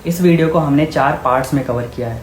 इस वीडियो को हमने 4 पार्ट्स में कवर किया है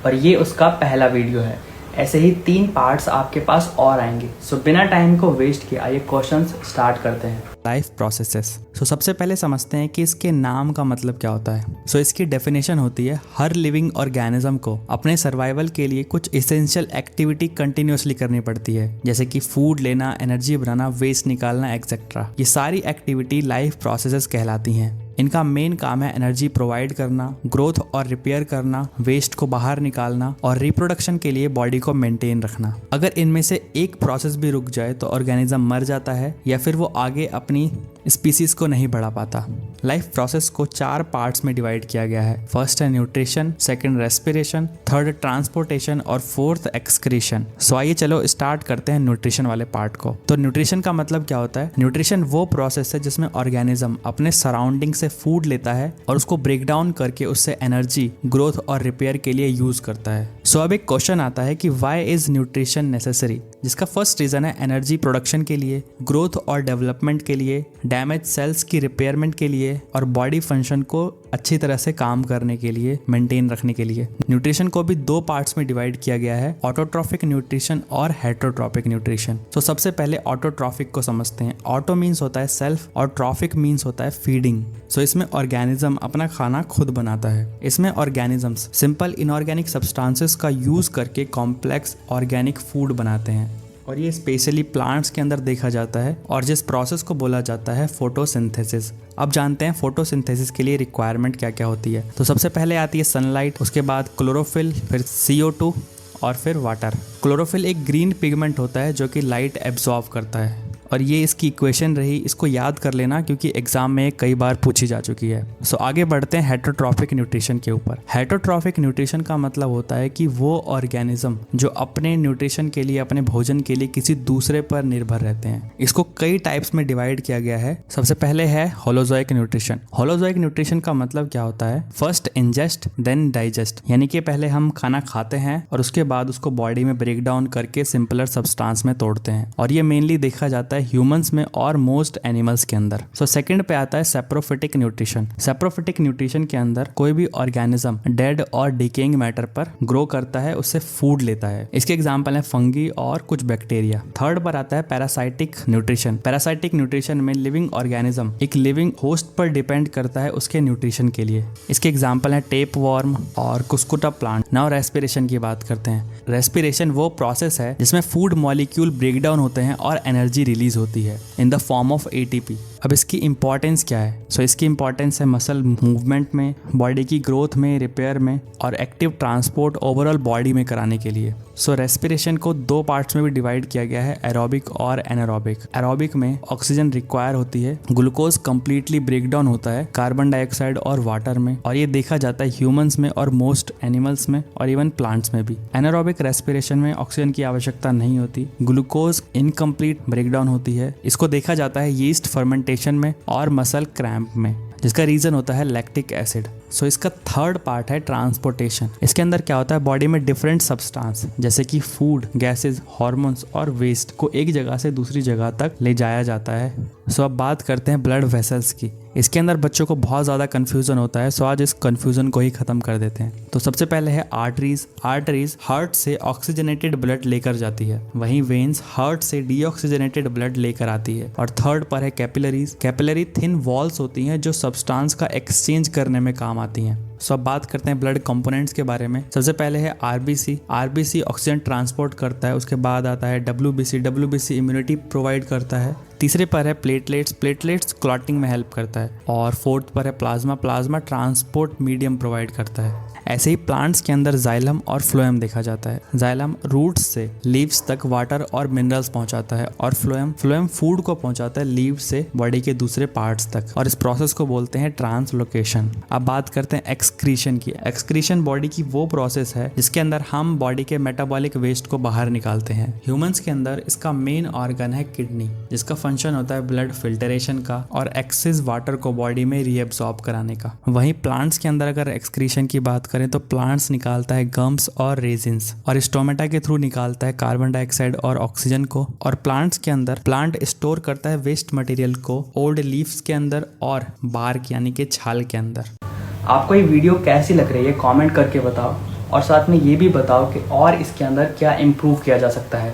और ये उसका पहला वीडियो है। ऐसे ही 3 पार्ट्स आपके पास और आएंगे। सो बिना टाइम को वेस्ट किए आइए क्वेश्चंस स्टार्ट करते हैं। Life processes. सबसे पहले समझते हैं कि इसके नाम का मतलब क्या होता है। इसकी डेफिनेशन होती है हर लिविंग ऑर्गेनिज्म को अपने सर्वाइवल के लिए कुछ इसेंशियल एक्टिविटी कंटिन्यूअसली करनी पड़ती है, जैसे कि फूड लेना, एनर्जी बनाना, वेस्ट निकालना एक्सेट्रा। ये सारी एक्टिविटी लाइफ प्रोसेसेस कहलाती हैं। इनका मेन काम है एनर्जी प्रोवाइड करना, ग्रोथ और रिपेयर करना, वेस्ट को बाहर निकालना और रिप्रोडक्शन के लिए बॉडी को मेंटेन रखना। अगर इनमें से एक प्रोसेस भी रुक जाए तो ऑर्गेनिज्म मर जाता है या फिर वो आगे अपनी स्पीसीज को नहीं बढ़ा पाता। लाइफ प्रोसेस को 4 पार्ट्स में डिवाइड किया गया है। फर्स्ट है nutrition, second respiration, third transportation और फोर्थ एक्सक्रीशन। आइए चलो स्टार्ट करते हैं न्यूट्रिशन वाले पार्ट को। तो न्यूट्रिशन का मतलब क्या होता है? न्यूट्रिशन वो प्रोसेस है जिसमें ऑर्गेनिज्म अपने सराउंडिंग से फूड लेता है और उसको ब्रेक डाउन करके उससे एनर्जी, ग्रोथ और रिपेयर के लिए यूज करता है। अब एक क्वेश्चन आता है कि व्हाई इज न्यूट्रिशन नेसेसरी, जिसका फर्स्ट रीजन है एनर्जी प्रोडक्शन के लिए, ग्रोथ और डेवलपमेंट के लिए, डैमेज सेल्स की रिपेयरमेंट के लिए और बॉडी फंक्शन को अच्छी तरह से काम करने के लिए, मेंटेन रखने के लिए। न्यूट्रिशन को भी 2 पार्ट्स में डिवाइड किया गया है, ऑटोट्रॉफिक न्यूट्रिशन और हेटरोट्रॉफिक न्यूट्रिशन। सबसे पहले ऑटोट्रॉफिक को समझते हैं। ऑटो मीन्स होता है सेल्फ और ट्रॉफिक मीन्स होता है फीडिंग। इसमें ऑर्गेनिज्म अपना खाना खुद बनाता है। इसमें ऑर्गेनिजम्स सिंपल इनऑर्गेनिक सब्सटेंसेस का यूज करके कॉम्प्लेक्स ऑर्गेनिक फूड बनाते हैं और ये स्पेशली प्लांट्स के अंदर देखा जाता है और जिस प्रोसेस को बोला जाता है फोटोसिंथेसिस। अब जानते हैं फोटोसिंथेसिस के लिए रिक्वायरमेंट क्या क्या होती है। सबसे पहले आती है सनलाइट, उसके बाद क्लोरोफिल, फिर CO2 और फिर वाटर। क्लोरोफिल एक ग्रीन पिगमेंट होता है जो कि लाइट एब्जॉर्ब करता है और ये इसकी इक्वेशन रही, इसको याद कर लेना क्योंकि एग्जाम में कई बार पूछी जा चुकी है। आगे बढ़ते हैं हेटरोट्रॉफिक न्यूट्रिशन के ऊपर। हेटरोट्रॉफिक न्यूट्रिशन का मतलब होता है कि वो ऑर्गेनिज्म जो अपने न्यूट्रिशन के लिए, अपने भोजन के लिए किसी दूसरे पर निर्भर रहते हैं। इसको कई टाइप्स में डिवाइड किया गया है। सबसे पहले है होलोजोइक न्यूट्रिशन। होलोजोइक न्यूट्रिशन का मतलब क्या होता है? फर्स्ट इंजेस्ट देन डाइजेस्ट, यानी कि पहले हम खाना खाते हैं और उसके बाद उसको बॉडी में ब्रेक डाउन करके सिंपलर सब्सटेंस में तोड़ते हैं और ये मेनली देखा जाता है ह्यूमंस में और मोस्ट एनिमल्स के अंदर। सेकंड पे आता है सैप्रोफिटिक न्यूट्रिशन। सैप्रोफिटिक न्यूट्रिशन के अंदर कोई भी ऑर्गेनिज्म डेड और डिकेइंग मैटर पर ग्रो करता है, उससे फूड लेता है। इसके एग्जांपल है फंगी और कुछ बैक्टीरिया। थर्ड पर आता है पैरासाइटिक न्यूट्रिशन। पैरासाइटिक न्यूट्रिशन में लिविंग ऑर्गेनिज्म एक लिविंग होस्ट पर डिपेंड करता है उसके न्यूट्रिशन के लिए। इसके एग्जांपल है टेप वर्म और कुस्कुटा प्लांट। नाउ रेस्पिरेशन की बात करते हैं। रेस्पिरेशन वो प्रोसेस है जिसमें फूड मॉलिक्यूल ब्रेक डाउन होते हैं और एनर्जी रिलीज होती है in the form of ATP। अब इसकी इंपॉर्टेंस क्या है? इसकी इंपॉर्टेंस है मसल मूवमेंट में, बॉडी की ग्रोथ में, रिपेयर में और एक्टिव ट्रांसपोर्ट ओवरऑल बॉडी में कराने के लिए। रेस्पिरेशन को 2 पार्ट्स में भी डिवाइड किया गया है, एरोबिक और एनारोबिक। एरोबिक में ऑक्सीजन रिक्वायर होती है, ग्लूकोज कंप्लीटली ब्रेक डाउन होता है कार्बन डाइऑक्साइड और वाटर में और ये देखा जाता है ह्यूमंस में और मोस्ट एनिमल्स में और इवन प्लांट्स में भी। एनारोबिक रेस्पिरेशन में ऑक्सीजन की आवश्यकता नहीं होती, ग्लूकोज इनकम्प्लीट ब्रेक डाउन होती है। इसको देखा जाता है यीस्ट फर्मेंटेशन में और मसल क्रैम्प में, जिसका रीजन होता है लैक्टिक एसिड। इसका थर्ड पार्ट है ट्रांसपोर्टेशन। इसके अंदर क्या होता है? बॉडी में डिफरेंट सब्सटेंस जैसे कि फूड, गैसेस, हार्मोन्स और वेस्ट को एक जगह से दूसरी जगह तक ले जाया जाता है। अब बात करते हैं ब्लड वेसल्स की। इसके अंदर बच्चों को बहुत ज़्यादा कन्फ्यूजन होता है, आज इस कन्फ्यूजन को ही खत्म कर देते हैं। सबसे पहले है आर्टरीज। आर्टरीज हार्ट से ऑक्सीजनेटेड ब्लड लेकर जाती है, वहीं वेन्स हार्ट से डीऑक्सीजनेटेड ब्लड लेकर आती है। और थर्ड पर है कैपिलरीज। कैपिलरी थिन वॉल्स होती हैं जो सब्सटेंस का एक्सचेंज करने में काम आती हैं। अब बात करते हैं ब्लड कंपोनेंट्स के बारे में। सबसे पहले है RBC। RBC ऑक्सीजन ट्रांसपोर्ट करता है। उसके बाद आता है WBC। WBC इम्यूनिटी प्रोवाइड करता है। तीसरे पर है प्लेटलेट्स। प्लेटलेट्स क्लॉटिंग में हेल्प करता है। और फोर्थ पर है plasma. Plasma transport medium provide करता है। ऐसे ही प्लांट्स के अंदर जाइलम और फ्लोएम देखा जाता है। जाइलम रूट्स से लीव्स तक वाटर और मिनरल्स पहुंचाता है और फ्लोएम फूड को पहुंचाता है लीव्स से बॉडी के दूसरे पार्ट्स तक और इस प्रोसेस को बोलते हैं ट्रांसलोकेशन। अब बात करते हैं एक्सक्रीशन की। एक्सक्रीशन बॉडी की वो प्रोसेस है जिसके अंदर हम बॉडी के मेटाबॉलिक वेस्ट को बाहर निकालते हैं। ह्यूमंस के अंदर इसका मेन ऑर्गन है किडनी, जिसका फंक्शन होता है ब्लड फिल्टरेशन का और एक्सेस वाटर को बॉडी में रीअब्सॉर्ब कराने का। वहीं प्लांट्स के अंदर अगर एक्सक्रीशन की बात करें तो प्लांट्स निकालता है गम्स और रेजिन्स और स्टोमेटा के थ्रू निकालता है कार्बन डाइऑक्साइड और ऑक्सीजन को। और प्लांट्स के अंदर प्लांट स्टोर करता है वेस्ट मटेरियल को ओल्ड लीव्स के अंदर और बार्क यानी कि छाल के अंदर। आपको ये वीडियो कैसी लग रही है कमेंट करके बताओ, और साथ में ये भी बताओ कि और इसके अंदर क्या इम्प्रूव किया जा सकता है।